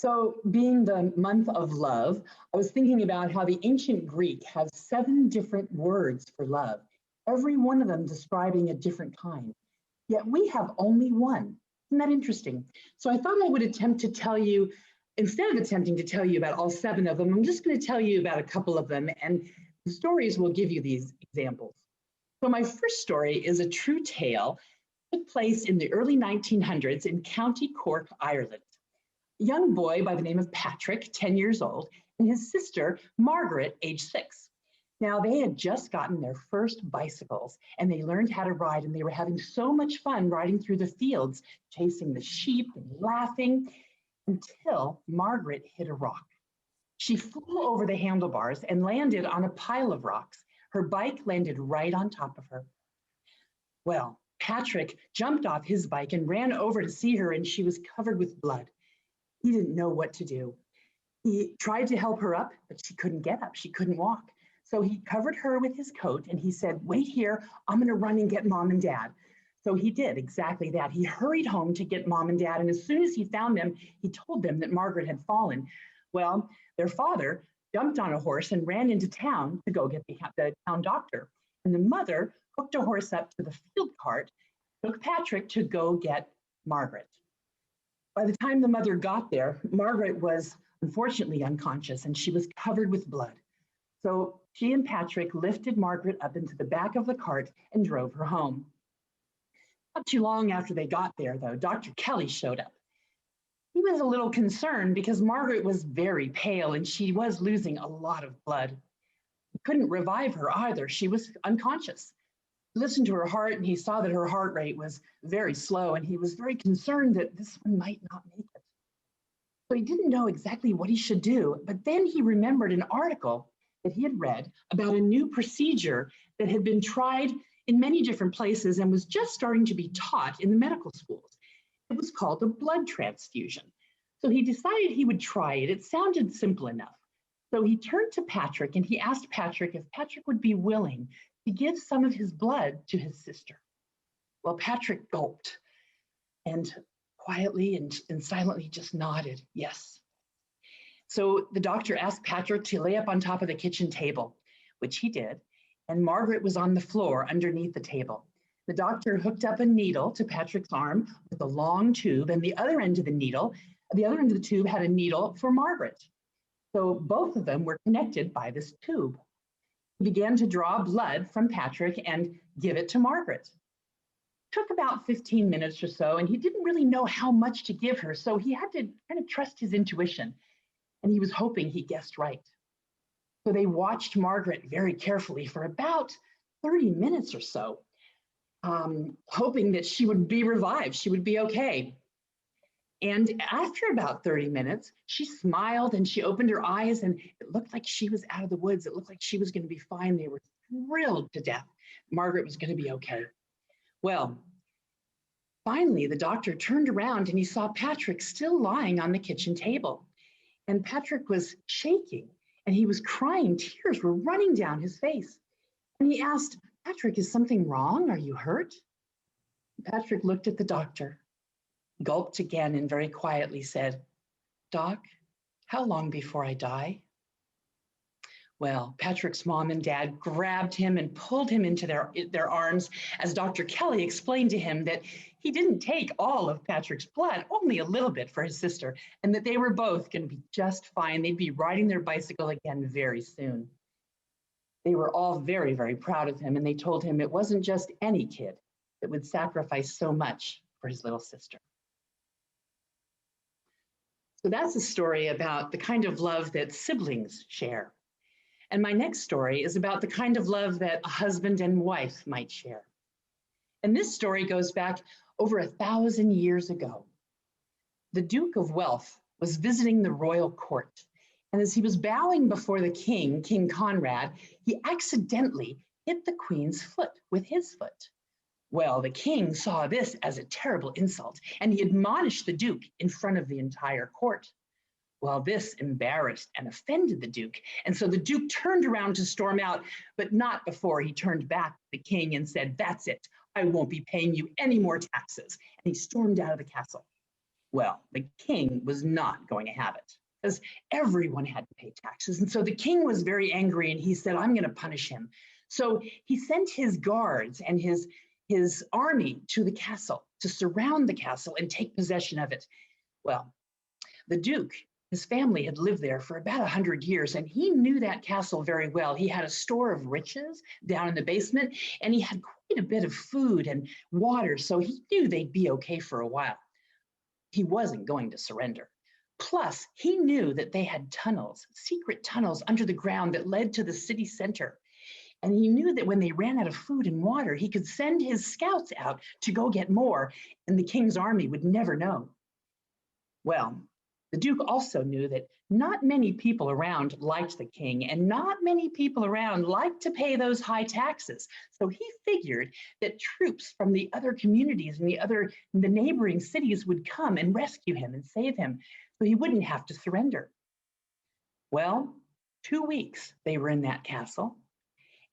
So, being the month of love, I was thinking about how the ancient Greek has 7 different words for love, every one of them describing a different kind. Yet we have only one. Isn't that interesting? So, I thought I would attempt to tell you, instead of attempting to tell you about all 7 of them, I'm just going to tell you about a couple of them, and the stories will give you these examples. So, my first story is a true tale. It took place in the early 1900s in County Cork, Ireland. A young boy by the name of Patrick, 10 years old, and his sister, Margaret, age 6. Now, they had just gotten their first bicycles and they learned how to ride, and they were having so much fun riding through the fields, chasing the sheep and laughing until Margaret hit a rock. She flew over the handlebars and landed on a pile of rocks. Her bike landed right on top of her. Well, Patrick jumped off his bike and ran over to see her, and she was covered with blood. He didn't know what to do. He tried to help her up, but she couldn't get up. She couldn't walk. So he covered her with his coat and he said, "Wait here. I'm going to run and get mom and dad." So he did exactly that. He hurried home to get mom and dad. And as soon as he found them, he told them that Margaret had fallen. Well, their father jumped on a horse and ran into town to go get the town doctor. And the mother hooked a horse up to the field cart, took Patrick to go get Margaret. By the time the mother got there, Margaret was unfortunately unconscious and she was covered with blood. So she and Patrick lifted Margaret up into the back of the cart and drove her home. Not too long after they got there, though, Dr. Kelly showed up. He was a little concerned because Margaret was very pale and she was losing a lot of blood. He couldn't revive her either. She was unconscious. Listened to her heart and he saw that her heart rate was very slow, and he was very concerned that this one might not make it. So he didn't know exactly what he should do, but then he remembered an article that he had read about a new procedure that had been tried in many different places and was just starting to be taught in the medical schools. It was called a blood transfusion. So he decided he would try it. It sounded simple enough. So he turned to Patrick and he asked Patrick if Patrick would be willing to give some of his blood to his sister. Well, Patrick gulped and quietly and silently just nodded, yes. So the doctor asked Patrick to lay up on top of the kitchen table, which he did, and Margaret was on the floor underneath the table. The doctor hooked up a needle to Patrick's arm with a long tube, and the other end of the tube had a needle for Margaret. So both of them were connected by this tube. He began to draw blood from Patrick and give it to Margaret. It took about 15 minutes or so, and he didn't really know how much to give her, so he had to kind of trust his intuition, and he was hoping he guessed right. So they watched Margaret very carefully for about 30 minutes or so, hoping that she would be revived, she would be okay. And after about 30 minutes, she smiled and she opened her eyes, and it looked like she was out of the woods. It looked like she was going to be fine. They were thrilled to death. Margaret was going to be okay. Well, finally, the doctor turned around and he saw Patrick still lying on the kitchen table. And Patrick was shaking and he was crying. Tears were running down his face. And he asked, "Patrick, is something wrong? Are you hurt?" Patrick looked at the doctor, gulped again, and very quietly said, "Doc, how long before I die?" Well, Patrick's mom and dad grabbed him and pulled him into their arms as Dr. Kelly explained to him that he didn't take all of Patrick's blood, only a little bit for his sister, and that they were both going to be just fine. They'd be riding their bicycle again very soon. They were all very, very proud of him, and they told him it wasn't just any kid that would sacrifice so much for his little sister. So that's a story about the kind of love that siblings share. And my next story is about the kind of love that a husband and wife might share. And this story goes back over 1,000 years ago. The Duke of Welf was visiting the royal court. And as he was bowing before the king, King Conrad, he accidentally hit the queen's foot with his foot. Well, the king saw this as a terrible insult, and he admonished the Duke in front of the entire court. Well, this embarrassed and offended the Duke, and so the Duke turned around to storm out, but not before he turned back to the king and said, "That's it, I won't be paying you any more taxes." And he stormed out of the castle. Well, the king was not going to have it because everyone had to pay taxes. And so the king was very angry and he said, I'm going to punish him. So he sent his guards and his army to the castle to surround the castle and take possession of it. Well, the Duke, his family had lived there for about 100 years, and he knew that castle very well. He had a store of riches down in the basement, and he had quite a bit of food and water, so he knew they'd be okay for a while. He wasn't going to surrender. Plus, he knew that they had tunnels, secret tunnels under the ground that led to the city center. And he knew that when they ran out of food and water, he could send his scouts out to go get more, and the king's army would never know. Well, the Duke also knew that not many people around liked the king, and not many people around liked to pay those high taxes. So he figured that troops from the other communities and the neighboring cities would come and rescue him and save him, so he wouldn't have to surrender. Well, 2 weeks they were in that castle,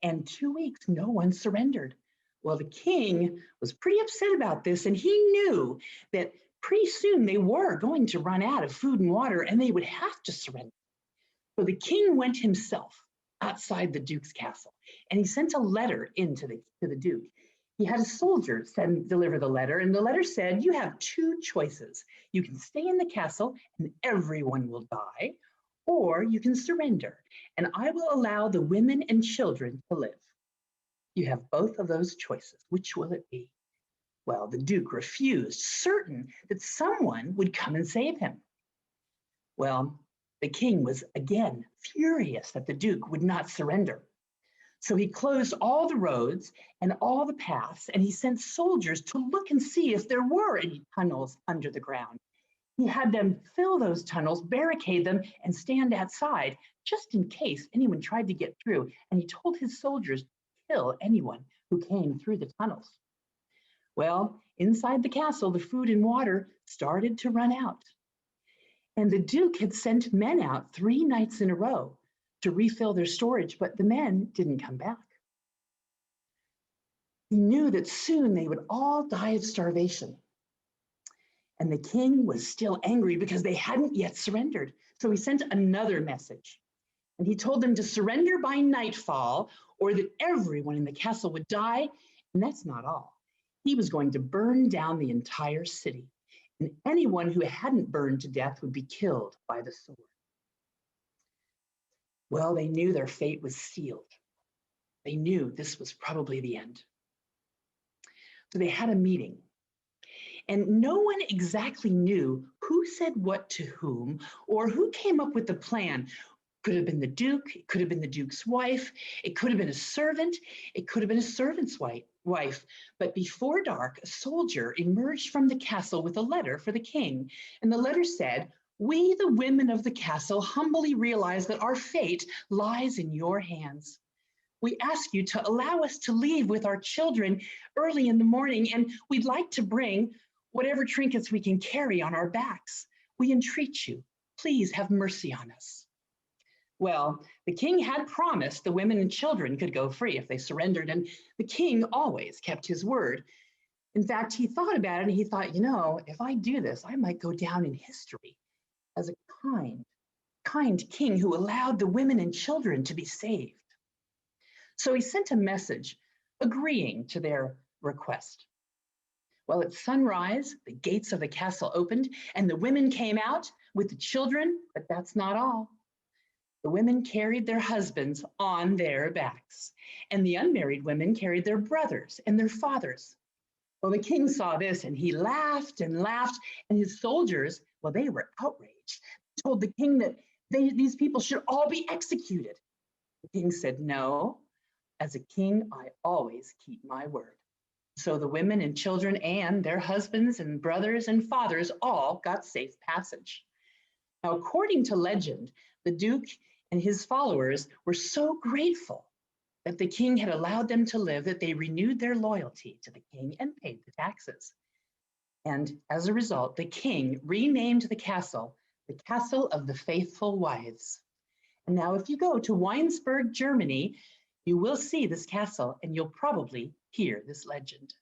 and 2 weeks no one surrendered. Well, the king was pretty upset about this, and he knew that pretty soon they were going to run out of food and water, and they would have to surrender. So the king went himself outside the Duke's castle, and he sent a letter to the Duke. He had a soldier deliver the letter, and the letter said, you have 2 choices. You can stay in the castle and everyone will die, or you can surrender, and I will allow the women and children to live. You have both of those choices. Which will it be? Well, the Duke refused, certain that someone would come and save him. Well, the king was again furious that the Duke would not surrender. So he closed all the roads and all the paths, and he sent soldiers to look and see if there were any tunnels under the ground. He had them fill those tunnels, barricade them, and stand outside just in case anyone tried to get through. And he told his soldiers to kill anyone who came through the tunnels. Well, inside the castle, the food and water started to run out. And the Duke had sent men out 3 nights in a row to refill their storage, but the men didn't come back. He knew that soon they would all die of starvation. And the king was still angry because they hadn't yet surrendered. So he sent another message. And he told them to surrender by nightfall or that everyone in the castle would die. And that's not all. He was going to burn down the entire city. And anyone who hadn't burned to death would be killed by the sword. Well, they knew their fate was sealed. They knew this was probably the end. So they had a meeting. And no one exactly knew who said what to whom or who came up with the plan. Could have been the Duke, it could have been the Duke's wife, it could have been a servant, it could have been a servant's wife. But before dark, a soldier emerged from the castle with a letter for the king. And the letter said, we, the women of the castle, humbly realize that our fate lies in your hands. We ask you to allow us to leave with our children early in the morning, and we'd like to bring whatever trinkets we can carry on our backs. We entreat you, please have mercy on us. Well, the king had promised the women and children could go free if they surrendered, and the king always kept his word. In fact, he thought about it and he thought, if I do this, I might go down in history as a kind king who allowed the women and children to be saved. So he sent a message agreeing to their request. Well, at sunrise, the gates of the castle opened and the women came out with the children, but that's not all. The women carried their husbands on their backs, and the unmarried women carried their brothers and their fathers. Well, the king saw this and he laughed and laughed, and his soldiers, well, they were outraged. They told the king that these people should all be executed. The king said, no, as a king, I always keep my word. So the women and children and their husbands and brothers and fathers all got safe passage. Now, according to legend, the Duke and his followers were so grateful that the king had allowed them to live that they renewed their loyalty to the king and paid the taxes. And as a result, the king renamed the Castle of the Faithful Wives. And now if you go to Weinsberg, Germany, you will see this castle and you'll probably hear this legend.